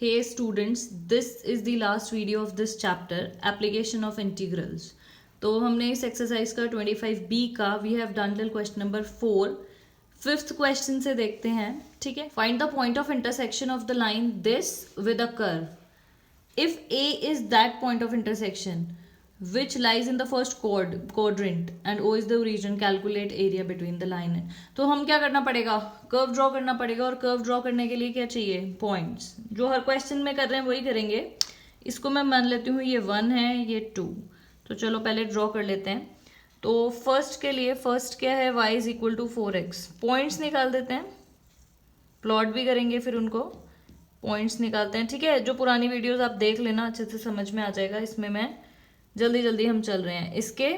Hey students, this is the last video of this chapter, application of integrals. तो हमने इस exercise का 25B का we have done till question number 4. Fifth question से देखते हैं. ठीक है. Find the point of intersection of the line this with a curve. If A is that point of intersection which lies in the first quadrant and O is the origin, calculate area between the line. तो हम क्या करना पड़ेगा, curve draw करना पड़ेगा. और curve draw करने के लिए क्या चाहिए, पॉइंट्स. जो हर क्वेश्चन में कर रहे हैं वही करेंगे. इसको मैं मान लेती हूँ ये 1 है, ये 2. तो चलो पहले ड्रॉ कर लेते हैं. तो फर्स्ट के लिए फर्स्ट क्या है, y is equal to 4x. Points निकाल देते हैं, प्लॉट भी करेंगे, फिर उनको पॉइंट्स निकालते हैं. ठीक है. जो पुरानी वीडियोस आप देख लेना, अच्छे से समझ में आ जाएगा. इसमें मैं जल्दी जल्दी हम चल रहे हैं. इसके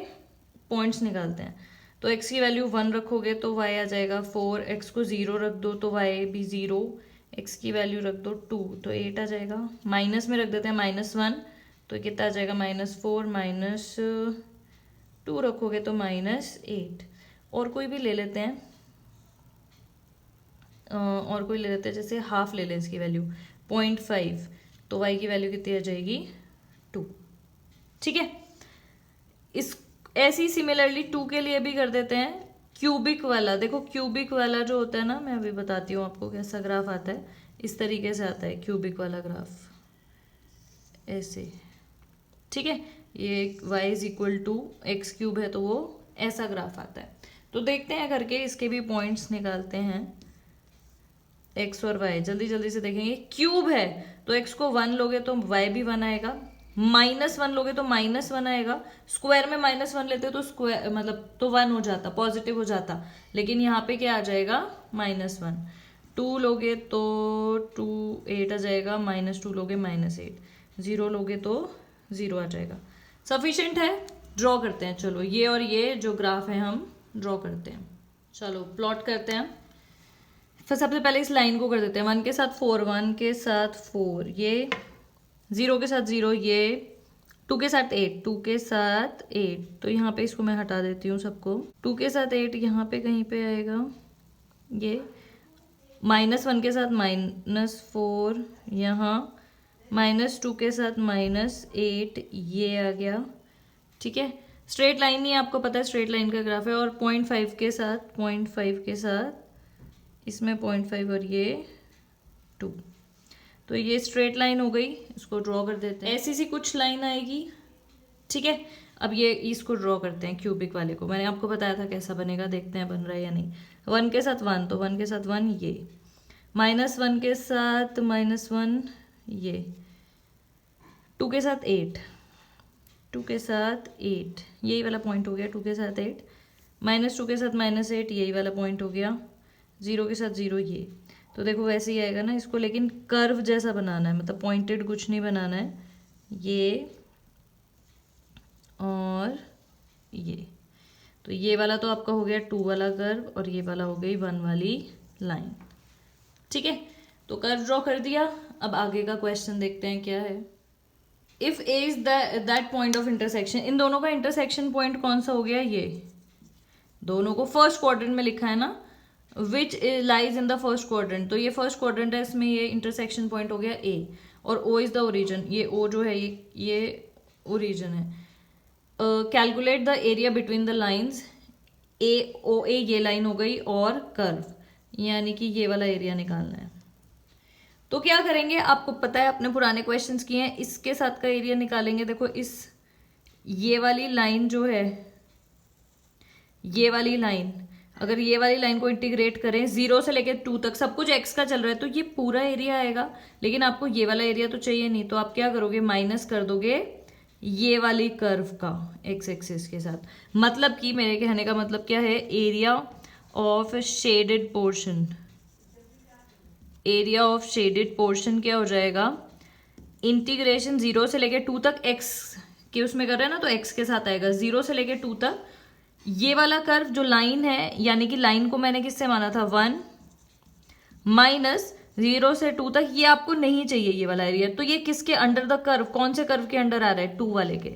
पॉइंट्स निकालते हैं. तो x की वैल्यू 1 रखोगे तो y आ जाएगा 4. x को 0 रख दो तो y भी 0. x की वैल्यू रख दो 2 तो 8 आ जाएगा. माइनस में रख देते हैं -1 तो कितना आ जाएगा, -4 -2 रखोगे तो -8. और कोई भी ले लेते हैं, और कोई ले लेते हैं, जैसे हाफ ले लें इसकी वैल्यू 0.5 तो y की वैल्यू कितनी आ जाएगी, 2. ठीक है. इस ऐसी सिमिलरली 2 के लिए भी कर देते हैं. क्यूबिक वाला देखो, क्यूबिक वाला जो होता है ना, मैं अभी बताती हूँ आपको कैसा ग्राफ आता है. इस तरीके से आता है क्यूबिक वाला ग्राफ, ऐसे. ठीक है. ये y is equal to x cube है तो वो ऐसा ग्राफ आता है. तो देखते हैं करके, इसके भी पॉइंट्स निकालते हैं. x और y जल्दी जल्दी से देखेंगे. क्यूब है तो x को 1 लोगे तो y भी 1 आएगा. -1 लोगे तो -1 आएगा. स्क्वायर में -1 लेते तो स्क्वायर मतलब तो 1 हो जाता, पॉजिटिव हो जाता. लेकिन यहाँ पे क्या आ जाएगा, -1. 2 लोगे तो 2 8 आ जाएगा. -2 लोगे -8. 0 लोगे तो 0 आ जाएगा. सफिशिएंट है. ड्रॉ करते हैं. चलो ये और ये जो ग्राफ है हम ड्रॉ करते हैं. चलो प्लॉट करते हैं. फिर सबसे पहले इस लाइन को कर देते हैं. 1 के साथ 4, 1 के साथ 4, ये 0 के साथ 0, ये 2 के साथ 8, 2 के साथ 8. तो यहाँ पे इसको मैं हटा देती हूँ सबको. 2 के साथ 8 यहाँ पे कहीं पे आएगा. ये -1 के साथ -4 यहाँ, -2 के साथ -8 ये आ गया. ठीक है. स्ट्रेट लाइन नहीं है, आपको पता है स्ट्रेट लाइन का ग्राफ है. और 0.5 के साथ 0.5 के साथ इसमें 0.5 और ये 2. तो ये स्ट्रेट लाइन हो गई. इसको ड्रॉ कर देते हैं. ऐसी सी कुछ लाइन आएगी. ठीक है. अब ये इसको ड्रॉ करते हैं क्यूबिक वाले को. मैंने आपको बताया था कैसा बनेगा, देखते हैं बन रहा है या नहीं. 1 के साथ 1 तो 1 के साथ 1 ये, -1 के साथ -1 ये, 2 के साथ 8, 2 के साथ 8 यही वाला पॉइंट हो गया. 2 के साथ 8, -2 के साथ -8 यही वाला पॉइंट हो गया. 0 के साथ 0 ये. तो देखो वैसे ही आएगा ना इसको, लेकिन कर्व जैसा बनाना है, मतलब पॉइंटेड कुछ नहीं बनाना है. ये और ये. तो ये वाला तो आपका हो गया 2 वाला कर्व और ये वाला हो गई 1 वाली लाइन. ठीक है. तो कर्व ड्रॉ कर दिया. अब आगे का क्वेश्चन देखते हैं क्या है. If A is that point of intersection, इन दोनों का इंटरसेक्शन पॉइंट कौन सा हो गया, ये दोनों को फर्स्ट क्वाड्रेंट में लिखा है ना, which lies in the first quadrant. तो ये फर्स्ट क्वाड्रेंट है, इसमें ये इंटरसेक्शन पॉइंट हो गया ए. और ओ इज द ओरिजिन, ये ओ जो है ये ओरिजिन है. Calculate the area between the lines. A O A ये लाइन हो गई और कर्व, यानी कि ये वाला एरिया निकालना है. तो क्या करेंगे, आपको पता है, अपने पुराने क्वेश्चंस किए हैं. इसके साथ का एरिया निकालेंगे. देखो इस ये वाली लाइन जो है, ये वाली लाइन, अगर ये वाली लाइन को इंटीग्रेट करें 0 से लेकर 2 तक, सब कुछ x का चल रहा है तो ये पूरा एरिया आएगा. लेकिन आपको ये वाला एरिया तो चाहिए नहीं, तो आप क्या करोगे, माइनस कर दोगे ये वाली कर्व का x एक्सिस के साथ. मतलब कि मेरे कहने का मतलब क्या है, area of shaded portion, area of shaded portion क्या हो जाएगा, इंटीग्रेशन 0 से लेकर 2 तक x के उसमें कर रहे हैं ना, तो x के साथ आएगा. 0 से लेकर 2 तक ये वाला कर्व जो लाइन है, यानी कि लाइन को मैंने किससे माना था, 1, -0 से 2 तक ये आपको नहीं चाहिए ये वाला एरिया. तो ये किसके अंडर द कर्व, कौन से कर्व के अंडर आ रहा है, 2 वाले के,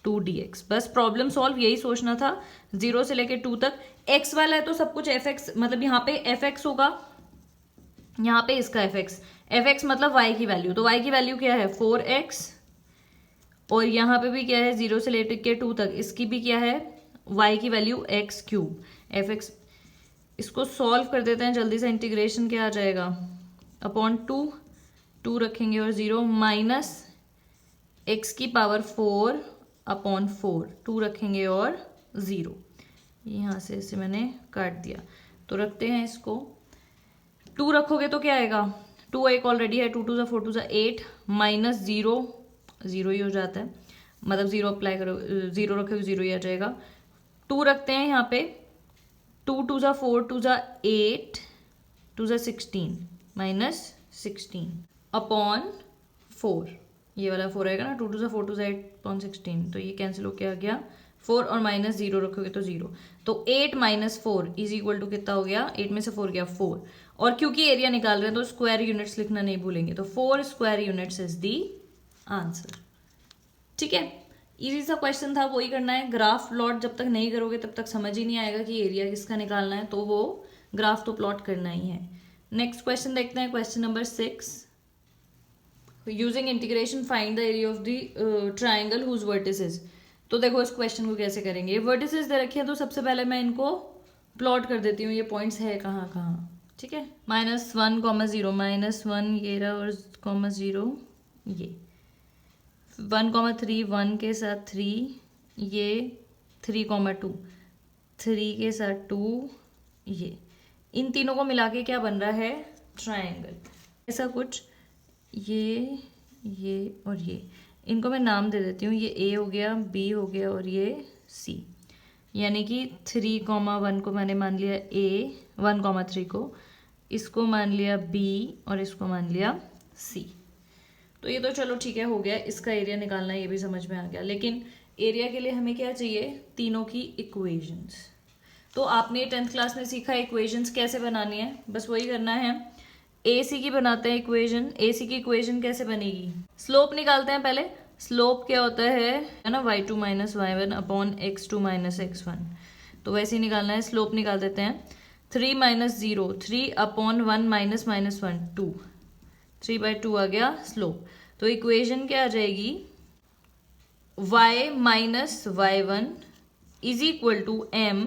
2dx. बस प्रॉब्लम सॉल्व, यही सोचना था. 0 से लेकर 2 तक x वाला है तो सब कुछ fx, मतलब यहाँ पे fx होगा, यहाँ पे इसका fx, एफ एक्स मतलब y की वैल्यू, तो y की वैल्यू क्या है 4x, और यहाँ पे भी क्या है 0 से लेकर के 2 तक, इसकी भी क्या है y की value x cube F x. इसको सॉल्व कर देते हैं जल्दी से, इंटीग्रेशन क्या आ जाएगा अपॉन 2 रखेंगे और 0 माइनस x की पावर 4 अपॉन 4, 2 रखेंगे और 0, यहाँ से इसे मैंने काट दिया। तो रखते हैं इसको, 2 रखोगे तो क्या आएगा 2 एक ऑलरेडी है, 2 2 ज़ा 4 2 ज़ा 8 माइनस 0 0 ही हो जाता है, मतलब 0 अप्लाई करो, 0 रखोगे 0 ही आ जाएगा। 2 रखते हैं यहाँ पे, 2 2 ज़ा 4 2 ज़ा 8 2 ज़ा 16 माइनस 16 अपॉन 4, ये वाला 4 आएगा ना, 2 2 ज़ा 4 2 ज़ा 8 अपॉन 16, तो ये कैंसिल होके आ गया 4 और माइनस 0 रखोगे तो 0, तो 8 माइनस 4 इज इक्वल टू कितना हो गया, 8 में से 4 गया 4, और क्योंकि एरिया निकाल रहे हैं तो स्क्वायर यूनिट्स लिखना नहीं भूलेंगे, तो 4 square units is the answer. ठीक है, इजी सा क्वेश्चन था, वही करना है। ग्राफ प्लॉट जब तक नहीं करोगे तब तक समझ ही नहीं आएगा कि एरिया किसका निकालना है, तो वो ग्राफ तो प्लॉट करना ही है। नेक्स्ट क्वेश्चन देखते हैं, question number 6। Using integration find the area of the triangle whose vertices. तो देखो इस क्वेश्चन को कैसे करेंगे, वर्टिसेस दे रखे हैं तो सबसे पहले मैं इनको प्लॉट कर देती हूँ, ये पॉइंट्स है कहाँ कहाँ। ठीक है, -1, -0 -1 ये रहा, और -0 ये 1, 3 1 के साथ 3, ये 3, 2 3 के साथ 2, ये इन तीनों को मिला के क्या बन रहा है ट्राइंगल, ऐसा कुछ। ये और ये, इनको मैं नाम दे देती हूँ, ये ए हो गया, बी हो गया और ये सी, यानी कि 3, 1 को मैंने मान लिया ए, 1, 3 को, इसको मान लिया बी और इसको मान लिया सी। तो ये तो चलो ठीक है, हो गया। इसका एरिया निकालना ये भी समझ में आ गया, लेकिन एरिया के लिए हमें क्या चाहिए, तीनों की इक्वेशंस। तो आपने 10th क्लास में सीखा इक्वेशंस कैसे बनानी है, बस वही करना है। ए सी की बनाते हैं इक्वेशन। ए सी की इक्वेशन कैसे बनेगी, स्लोप निकालते हैं पहले। स्लोप क्या होता है ना, y2 minus y1 upon x2 minus x1, तो वैसे ही निकालना है। स्लोप निकाल देते हैं, 3 माइनस 0 3 अपॉन 1 माइनस -1 2, 3/2 आ गया स्लोप। तो इक्वेशन क्या आ जाएगी, y minus y1 is equal to m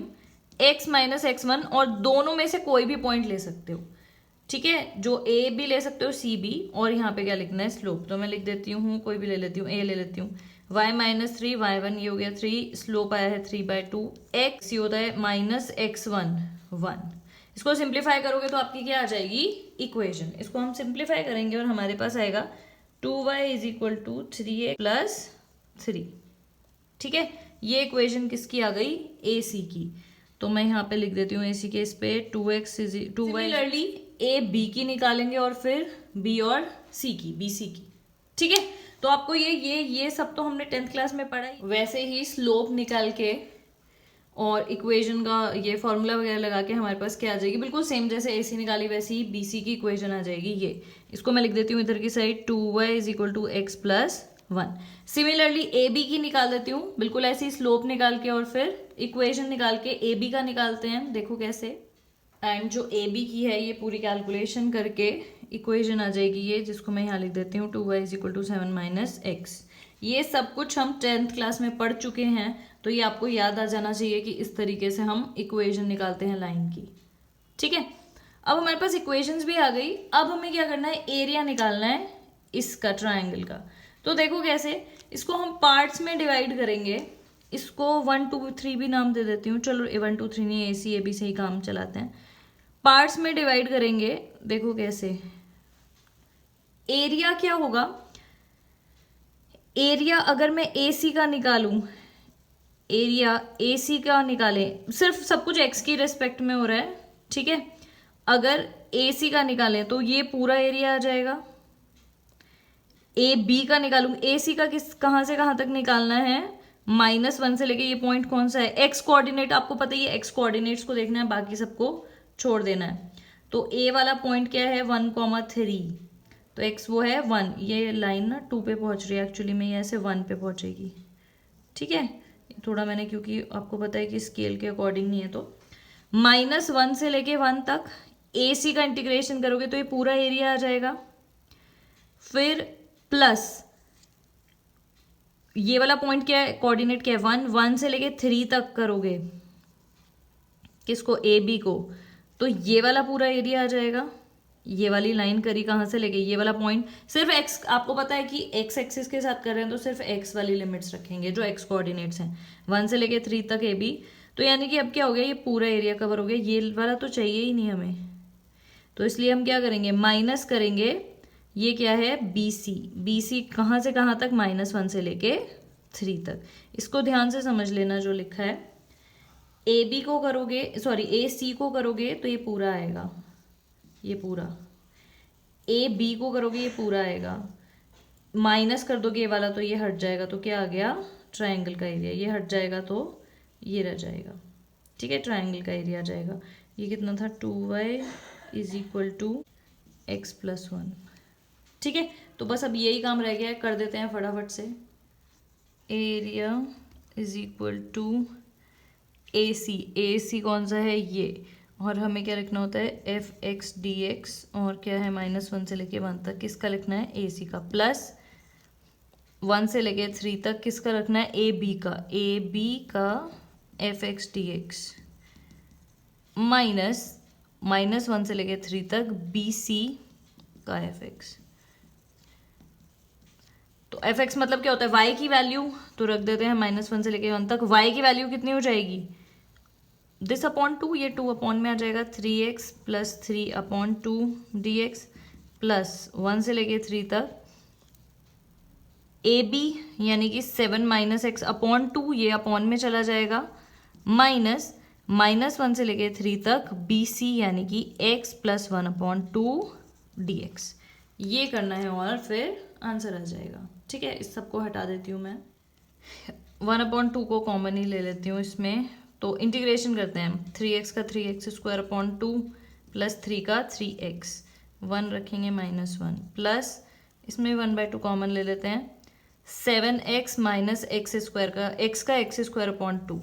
x minus x1, और दोनों में से कोई भी पॉइंट ले सकते हो। ठीक है, जो ए भी ले सकते हो, सी भी, और यहाँ पे क्या लिखना है स्लोप, तो मैं लिख देती हूँ, कोई भी ले लेती हूँ, ए ले लेती हूँ। y माइनस 3 y1 ये हो गया 3, स्लोप आया है 3/2, x ये होता है माइनस x1 1। इसको सिंप्लीफाई करोगे तो आपकी क्या आ जाएगी इक्वेशन। इसको हम सिंप्लीफाई करेंगे और हमारे पास आएगा 2y is equal to 3x plus 3। ठीक है, ये इक्वेशन किसकी आ गई, ए सी की। तो मैं यहाँ पे लिख देती हूँ ए सी के इस पे 2x is 2y। Similarly A B की निकालेंगे और फिर बी और सी की, बी सी की। ठीक है, तो आपको ये सब तो हमने 10th क्लास में पढ़ा ही। वैसे ही स्लोप निकाल के और इक्वेशन का ये फॉर्मूला वगैरह लगा के हमारे पास क्या आ जाएगी, बिल्कुल सेम जैसे ए सी निकाली वैसे ही बी सी की इक्वेशन आ जाएगी। ये इसको मैं लिख देती हूँ इधर की side 2y is equal to x plus 1। Similarly A B की निकाल देती हूँ, बिल्कुल ऐसी स्लोप निकाल के और फिर इक्वेशन निकाल के ए बी का निकालते हैं, देखो कैसे। एंड जो ए बी की है ये पूरी कैलकुलेशन करके इक्वेशन आ जाएगी ये, जिसको मैं यहाँ लिख देती हूँ 2y is equal to 7 minus x। ये सब कुछ हम 10th क्लास में पढ़ चुके हैं, तो ये आपको याद आ जाना चाहिए कि इस तरीके से हम इक्वेशन निकालते हैं लाइन की। ठीक है, अब हमारे पास इक्वेशंस भी आ गई। अब हमें क्या करना है, एरिया निकालना है इसका ट्राइंगल का। तो देखो कैसे, इसको हम पार्ट्स में डिवाइड करेंगे। इसको 1 2 3 भी नाम दे देती हूँ, चलो 1 2 3 नहीं, ए सी ए बी से ही काम चलाते हैं। पार्ट्स में डिवाइड करेंगे, देखो कैसे। एरिया क्या होगा, एरिया अगर मैं ए सी का निकालूं, एरिया ए सी का निकालें, सिर्फ सब कुछ एक्स की रेस्पेक्ट में हो रहा है। ठीक है, अगर ए सी का निकालें तो ये पूरा एरिया आ जाएगा। ए बी का निकालूंगी, ए सी का कहाँ से कहाँ तक निकालना है, -1 से लेके ये पॉइंट कौन सा है, एक्स कोऑर्डिनेट आपको पता ही है, एक्स कोऑर्डिनेट्स को देखना है, बाकी सबको छोड़ देना है। तो ए वाला पॉइंट क्या है 1,3, तो एक्स वो है 1। ये लाइन ना 2 पे पहुंच रही है, एक्चुअली में ये ऐसे 1 पे पहुंचेगी। ठीक है, थोड़ा मैंने क्योंकि आपको पता है कि स्केल के अकॉर्डिंग नहीं है, तो -1 से लेके 1 तक ए सी का इंटीग्रेशन करोगे तो ये पूरा एरिया आ जाएगा। फिर प्लस ये वाला पॉइंट क्या है, कोऑर्डिनेट क्या है 1, 1 से लेके 3 तक करोगे किसको, ए बी को, तो ये वाला पूरा एरिया आ जाएगा। ये वाली लाइन करी कहाँ से लेके, ये वाला पॉइंट, सिर्फ एक्स, आपको पता है कि एक्स एक्सिस के साथ कर रहे हैं तो सिर्फ एक्स वाली लिमिट्स रखेंगे जो एक्स कोऑर्डिनेट्स हैं, 1 से लेके 3 तक ए बी। तो यानी कि अब क्या हो गया, ये पूरा एरिया कवर हो गया, ये वाला तो चाहिए ही नहीं हमें, तो इसलिए हम क्या करेंगे, माइनस करेंगे। ये क्या है, बी सी, बी सी कहाँ से कहाँ तक, -1 से लेके 3 तक। इसको ध्यान से समझ लेना जो लिखा है, ए बी को करोगे, सॉरी ए सी को करोगे तो ये पूरा आएगा, ये पूरा, ए बी को करोगे ये पूरा आएगा, माइनस कर दोगे ये वाला तो ये हट जाएगा, तो क्या आ गया, ट्रायंगल का एरिया, ये हट जाएगा तो ये रह जाएगा, ठीक है, ट्रायंगल का एरिया आ जाएगा। ये कितना था, 2y = x+1, ठीक है। तो बस अब यही काम रह गया है, कर देते हैं फटाफट से। एरिया = AC, AC कौन सा है, ये, और हमें क्या लिखना होता है, f(x) dx, और क्या है, -1 से लेके 1 तक किसका लिखना है, AC का, प्लस 1 से लेके 3 तक किसका रखना है, AB का, AB का f(x) dx, माइनस -1 से लेके 3 तक BC का fx। तो fx मतलब क्या होता है, y की वैल्यू, तो रख देते हैं -1 से लेके 1 तक, y की वैल्यू कितनी हो जाएगी, दिस अपॉन 2, ये 2 अपॉन में आ जाएगा, 3x + 3/2 dx, प्लस 1 से लेके 3 तक ए बी यानी कि 7 - x/2, ये अपॉन में चला जाएगा, माइनस -1 से लेके 3 तक बी सी यानी कि x + 1/2 dx। ये करना है और फिर आंसर आ जाएगा, ठीक है। इस सबको हटा देती हूँ मैं, 1/2 को कॉमन ही ले लेती हूँ इसमें, तो इंटीग्रेशन करते हैं, 3x का 3x² प्लस 3 का 3x, 1 रखेंगे -1, प्लस इसमें 1/2 कॉमन ले लेते हैं, 7x - x² का, x का x²/2,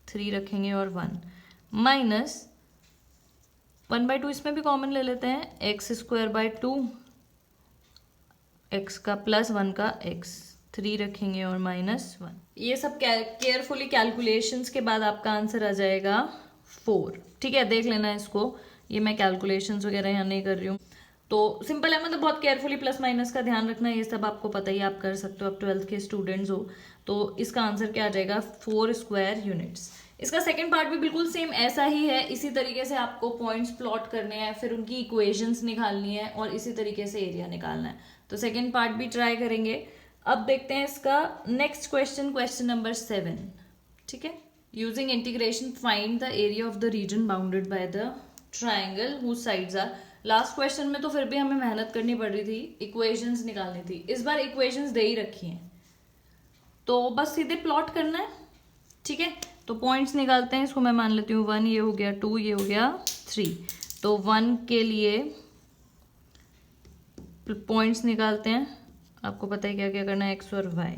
3 रखेंगे और 1, माइनस 1/2 इसमें भी कॉमन ले लेते हैं, x²/2, x का प्लस 1 का x, 3 रखेंगे और -1। ये सब केयरफुली कैलकुलेशंस के बाद आपका आंसर आ जाएगा 4, ठीक है। देख लेना इसको, ये मैं कैलकुलेशंस वगैरह यहाँ नहीं कर रही हूँ, तो सिंपल है, मतलब बहुत केयरफुली प्लस माइनस का ध्यान रखना, ये सब आपको पता ही, आप कर सकते हो, आप 12th के स्टूडेंट्स हो। तो इसका आंसर क्या आ जाएगा, 4 स्क्वायर यूनिट्स। इसका सेकेंड पार्ट भी बिल्कुल सेम ऐसा ही है, इसी तरीके से आपको पॉइंट्स प्लॉट करने हैं, फिर उनकी इक्वेशंस निकालनी है और इसी तरीके से एरिया निकालना है। तो सेकेंड पार्ट भी ट्राई करेंगे। अब देखते हैं इसका नेक्स्ट क्वेश्चन, क्वेश्चन नंबर 7, ठीक है। Using integration find the area of the region bounded by the triangle whose sides are. Last question में तो फिर भी हमें मेहनत करनी पड़ रही थी, इक्वेशंस निकालनी थी, इस बार इक्वेशंस दे ही रखी हैं, तो बस सीधे प्लॉट करना है, ठीक है। तो पॉइंट्स निकालते हैं, इसको मैं मान लेती हूँ 1, ये हो गया 2, ये हो गया 3। तो 1 के लिए पॉइंट्स निकालते हैं, आपको पता है क्या क्या करना है, x और y।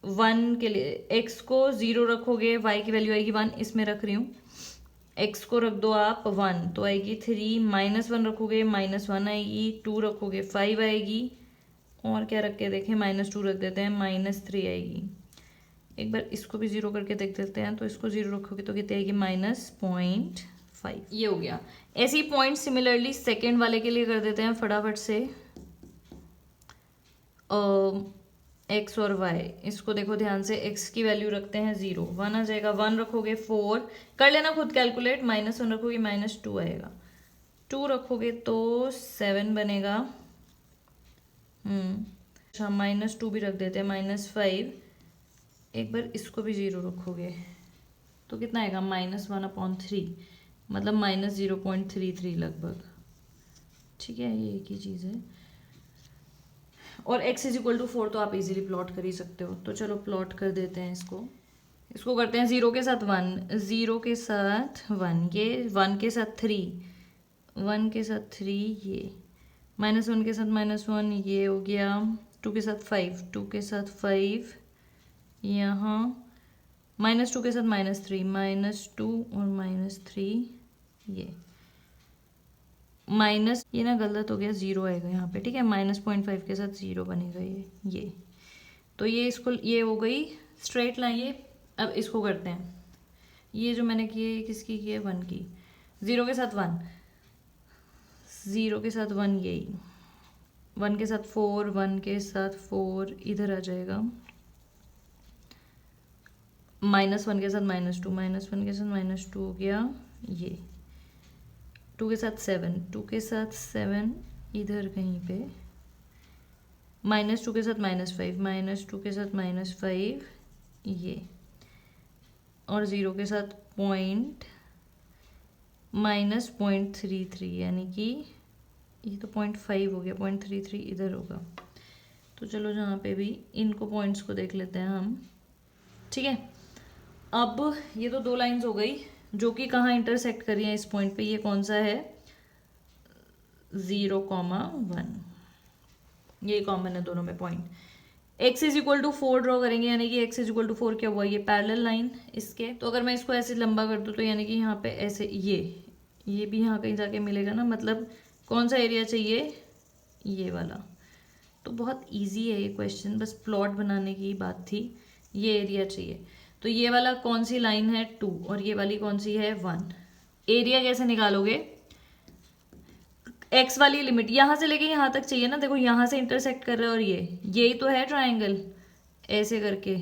1 के लिए x को 0 रखोगे, y की वैल्यू आएगी 1, इसमें रख रही हूँ, x को रख दो आप 1 तो आएगी 3, -1 रखोगे -1 आएगी, 2 रखोगे 5 आएगी, और क्या रख के देखें, -2 रख देते हैं, -3 आएगी। एक बार इसको भी 0 करके देख देते हैं, तो इसको 0 रखोगे तो कितनी आएगी, -0.5, ये हो गया। ऐसे ही पॉइंट सिमिलरली सेकेंड वाले के लिए कर देते हैं फटाफट से, x और y, इसको देखो ध्यान से, x की वैल्यू रखते हैं 0, 1 आ जाएगा, 1 रखोगे 4, कर लेना खुद कैलकुलेट, -1 रखोगे -2 आएगा, 2 रखोगे तो 7 बनेगा, अच्छा -2 भी रख देते हैं, -5, एक बार इसको भी 0 रखोगे तो कितना आएगा, -1/3, मतलब -0.33 लगभग, ठीक है, ये एक ही चीज़ है। और x = 4 तो आप इजीली प्लॉट कर ही सकते हो, तो चलो प्लॉट कर देते हैं इसको करते हैं 0 के साथ 1, 0 के साथ 1, ये 1 के साथ 3, 1 के साथ 3, ये -1 के साथ -1, ये हो गया, 2 के साथ 5, 2 के साथ 5, यहाँ -2 के साथ -3, -2 और -3, ये माइनस, ये ना गलत हो गया, 0 आएगा यहाँ पे, ठीक है, -0.5 के साथ 0 बनेगा ये। तो ये इसको, ये हो गई स्ट्रेट लाइन ये। अब इसको करते हैं, ये जो मैंने किए किसकी की है, 1 की, 0 के साथ 1, 0 के साथ 1, यही 1 के साथ 4, 1 के साथ 4 इधर आ जाएगा, -1 के साथ -2, -1 के साथ -2 हो गया ये, 2 के साथ 7, 2 के साथ 7 इधर कहीं पे, -2 के साथ -5, -2 के साथ -5 ये, और 0 के साथ पॉइंट -0.33, यानी कि ये तो 0.5 हो गया, 0.33 इधर होगा। तो चलो जहाँ पे भी इनको पॉइंट्स को देख लेते हैं हम, ठीक है। अब ये तो 2 लाइंस हो गई जो कि कहाँ इंटरसेक्ट कर रही हैं, इस पॉइंट पे। ये कौन सा है, 0,1, ये कॉमन है दोनों में पॉइंट। x = 4 ड्रॉ करेंगे, यानी कि x = 4 क्या हुआ, ये पैरेलल लाइन इसके। तो अगर मैं इसको ऐसे लंबा कर दूँ तो यानी कि यहाँ पे ऐसे ये भी यहाँ कहीं जाके मिलेगा ना, मतलब कौन सा एरिया चाहिए, ये वाला। तो बहुत इजी है ये क्वेश्चन, बस प्लॉट बनाने की बात थी। ये एरिया चाहिए, तो ये वाला कौन सी लाइन है, 2, और ये वाली कौन सी है, 1। एरिया कैसे निकालोगे, x वाली लिमिट यहाँ से लेके यहाँ तक चाहिए ना, देखो यहाँ से इंटरसेक्ट कर रहा है, और यही तो है ट्राइंगल, ऐसे करके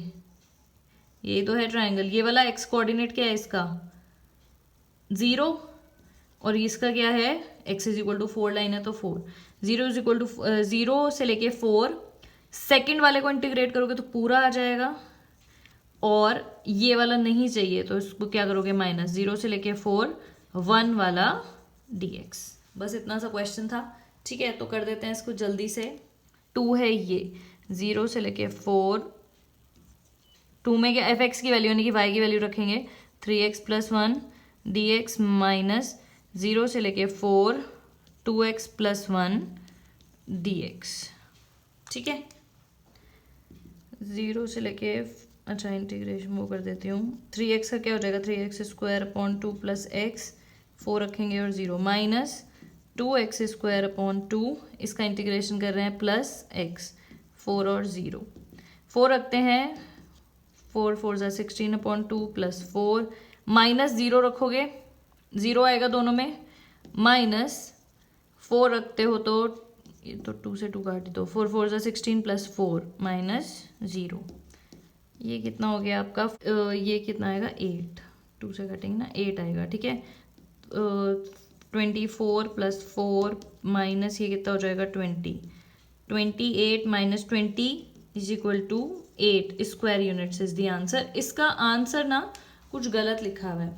यही तो है ट्राइंगल। ये वाला x कोऑर्डिनेट क्या है इसका, 0, और इसका क्या है, x = 4 लाइन है तो 4, 0 से लेके 4, सेकंड वाले को इंटीग्रेट करोगे तो पूरा आ जाएगा, और ये वाला नहीं चाहिए तो इसको क्या करोगे, -0 से लेके 4, 1 वाला dx। बस इतना सा क्वेश्चन था, ठीक है। तो कर देते हैं इसको जल्दी से। 2 है ये, 0 से लेके 4, 2 में क्या f(x) की वैल्यू यानी कि y की वैल्यू रखेंगे, 3x + 1 dx, माइनस 0 से लेके 4, 2x + 1 dx, ठीक है। 0 से लेके, अच्छा इंटीग्रेशन वो कर देती हूँ, 3x का क्या हो जाएगा, 3x² + 2 + x, 4 रखेंगे और 0, माइनस 2x² / 2, इसका इंटीग्रेशन कर रहे हैं, प्लस x, 4 और 0, 4 रखते हैं, 4 4 = 16/2 + 4, माइनस 0 रखोगे, 0 आएगा दोनों में, माइनस 4 रखते हो तो ये तो 2 से 2 काट दो, 4 4 = 16 + 4 माइनस 0, ये कितना हो गया आपका, ये कितना आएगा, 8, 2 से काटेंगे ना, 8 आएगा, ठीक है। 24 + 4 माइनस ये कितना हो जाएगा, 20, 28 - 20 = 8 square units is the answer. इसका आंसर ना कुछ गलत लिखा हुआ है,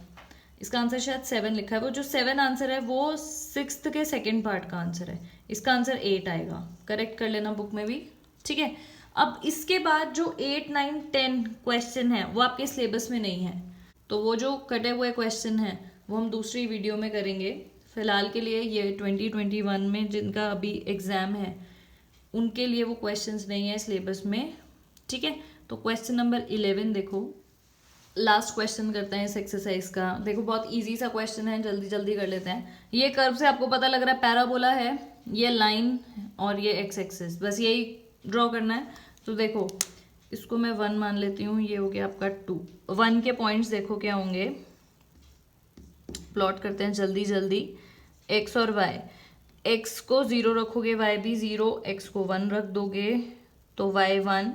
इसका आंसर शायद 7 लिखा है, वो जो 7 आंसर है वो 6th के सेकेंड पार्ट का आंसर है, इसका आंसर 8 आएगा, करेक्ट कर लेना बुक में भी, ठीक है। अब इसके बाद जो 8, 9, 10 क्वेश्चन है वो आपके सिलेबस में नहीं है, तो वो जो कटे हुए क्वेश्चन हैं वो हम दूसरी वीडियो में करेंगे। फिलहाल के लिए ये 2021 में जिनका अभी एग्ज़ाम है उनके लिए वो क्वेश्चंस नहीं है सिलेबस में, ठीक है। तो क्वेश्चन नंबर 11 देखो, लास्ट क्वेश्चन करते हैं इस एक्सरसाइज का। देखो बहुत इजी सा क्वेश्चन है, जल्दी जल्दी कर लेते हैं। ये कर्व से आपको पता लग रहा है पैराबोला है, ये लाइन और ये एक्स एक्सिस, बस यही ड्रॉ करना है। तो देखो इसको मैं 1 मान लेती हूँ, ये हो गया आपका 2। 1 के पॉइंट्स देखो क्या होंगे, प्लॉट करते हैं जल्दी जल्दी। x और y, x को 0 रखोगे y भी 0, x को 1 रख दोगे तो y 1,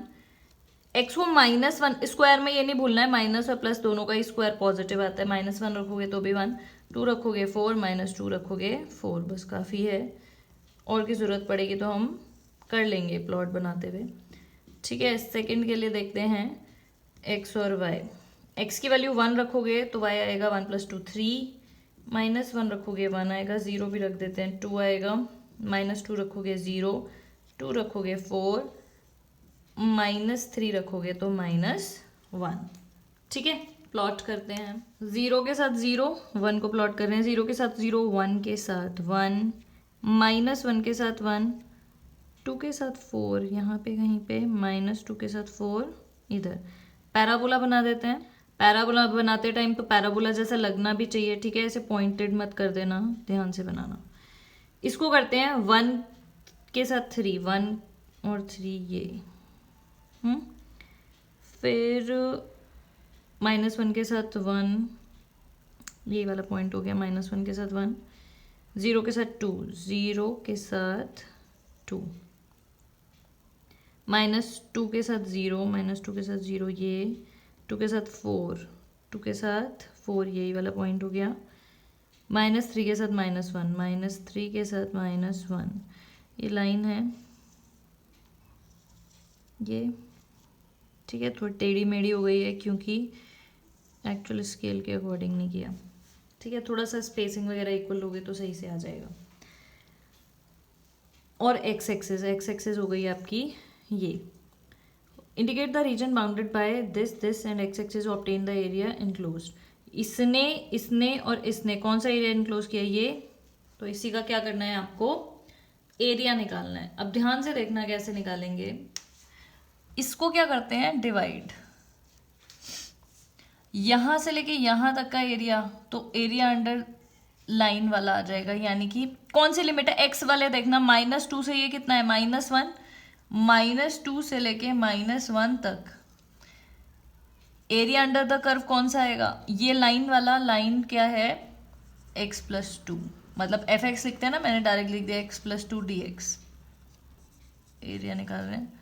x को -1, स्क्वायर में ये नहीं भूलना है, माइनस और प्लस दोनों का ही स्क्वायर पॉजिटिव आता है, -1 रखोगे तो भी 1, 2 रखोगे 4, -2 रखोगे 4, बस काफ़ी है, और की ज़रूरत पड़ेगी तो हम कर लेंगे प्लॉट बनाते हुए, ठीक है। सेकंड के लिए देखते हैं x और y, x की वैल्यू 1 रखोगे तो y आएगा 1 + 2 3, -1 रखोगे 1 आएगा, 0 भी रख देते हैं, 2 आएगा, -2 रखोगे 0, 2 रखोगे 4, -3 रखोगे तो -1, ठीक है। प्लॉट करते हैं, 0 के साथ 0, 1 को प्लॉट कर रहे हैं, 0 के साथ 0, 1 के साथ 1, -1 के साथ 1, 2 के साथ 4 यहाँ पे कहीं पे, -2 के साथ 4 इधर। पैराबोला बना देते हैं, पैराबोला बनाते टाइम तो पैराबोला जैसा लगना भी चाहिए, ठीक है, ऐसे पॉइंटेड मत कर देना, ध्यान से बनाना। इसको करते हैं 1 के साथ 3, 1 और 3 ये, फिर -1 के साथ 1, ये वाला पॉइंट हो गया, -1 के साथ 1, 0 के साथ 2, 0 के साथ 2, -2 के साथ 0, -2 के साथ 0 ये, 2 के साथ 4, 2 के साथ 4 यही वाला पॉइंट हो गया, -3 के साथ -1, -3 के साथ -1, ये लाइन है ये, ठीक है। थोड़ी टेढ़ी मेढ़ी हो गई है क्योंकि एक्चुअल स्केल के अकॉर्डिंग नहीं किया, ठीक है। थोड़ा सा स्पेसिंग वगैरह इक्वल हो गई तो सही से आ जाएगा। और एक्स एक्सेस हो गई आपकी ये। Indicate the region bounded by this and x axis obtain the area enclosed. इसने और इसने कौन सा एरिया इनक्लोज किया, ये, तो इसी का क्या करना है आपको, एरिया निकालना है। अब ध्यान से देखना कैसे निकालेंगे। इसको क्या करते हैं, डिवाइड, यहां से लेके यहां तक का एरिया, तो एरिया अंडर लाइन वाला आ जाएगा, यानी कि कौन सी लिमिट है, एक्स वाले देखना, -2 से ये कितना है, -1, -2 से लेके -1 तक एरिया अंडर द कर्व कौन सा आएगा, ये लाइन वाला। लाइन क्या है, x+2, मतलब fx लिखते हैं ना, मैंने डायरेक्ट लिख दिया x+2 dx। एरिया निकाल रहे हैं,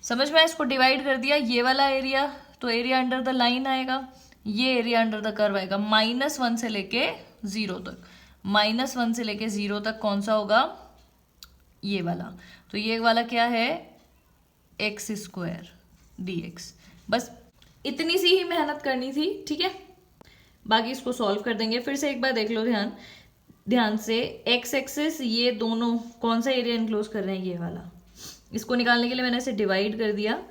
समझ में, इसको डिवाइड कर दिया, ये वाला एरिया, तो एरिया अंडर द लाइन आएगा, ये एरिया अंडर द कर्व आएगा। -1 से लेके 0 तक, -1 से लेके 0 तक कौन सा होगा, ये वाला। तो ये वाला क्या है, x² dx। बस इतनी सी ही मेहनत करनी थी, ठीक है। बाकी इसको सॉल्व कर देंगे। फिर से एक बार देख लो ध्यान से, एक्स एक्सिस ये दोनों कौन सा एरिया इनक्लोज कर रहे हैं, ये वाला। इसको निकालने के लिए मैंने इसे डिवाइड कर दिया,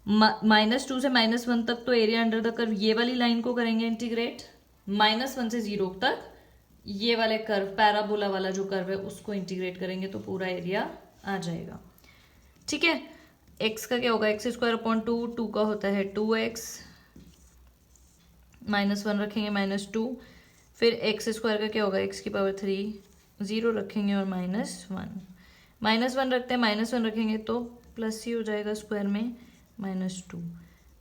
-2 से -1 तक तो एरिया अंडर द कर्व, ये वाली लाइन को करेंगे इंटीग्रेट, -1 से 0 तक ये वाले कर्व, पैराबोला वाला जो कर्व है उसको इंटीग्रेट करेंगे तो पूरा एरिया आ जाएगा, ठीक है। x का क्या होगा, x²/2, 2 का होता है 2x, -1 रखेंगे -2, फिर x² का क्या होगा, x⁻3, 0 रखेंगे और -1 रखते हैं, -1 रखेंगे तो प्लस ही हो जाएगा स्क्वायर में, -2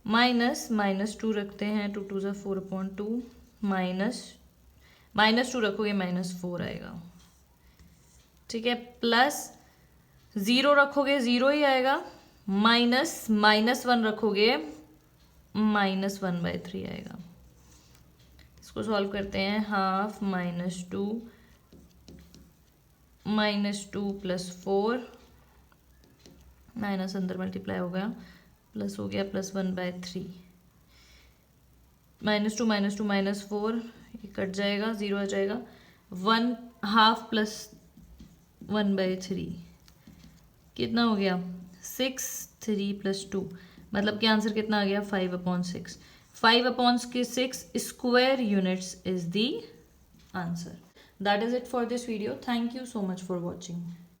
-2 रखते हैं, 2 2 4/2, -2 रखोगे -4 आएगा, ठीक है। प्लस 0 रखोगे 0 ही आएगा, -1 रखोगे -1/3 आएगा। इसको सॉल्व करते हैं, हाफ -2 + 4, माइनस अंदर मल्टीप्लाई हो गया, प्लस हो गया +1/3, -2 -4 ये कट जाएगा, 0 आ जाएगा, 1/2 + 1/3 कितना हो गया, 6, 3 + 2, मतलब कि आंसर कितना आ गया, 5/6। 5/6 square units is the answer. That is it for this video. Thank you so much for watching.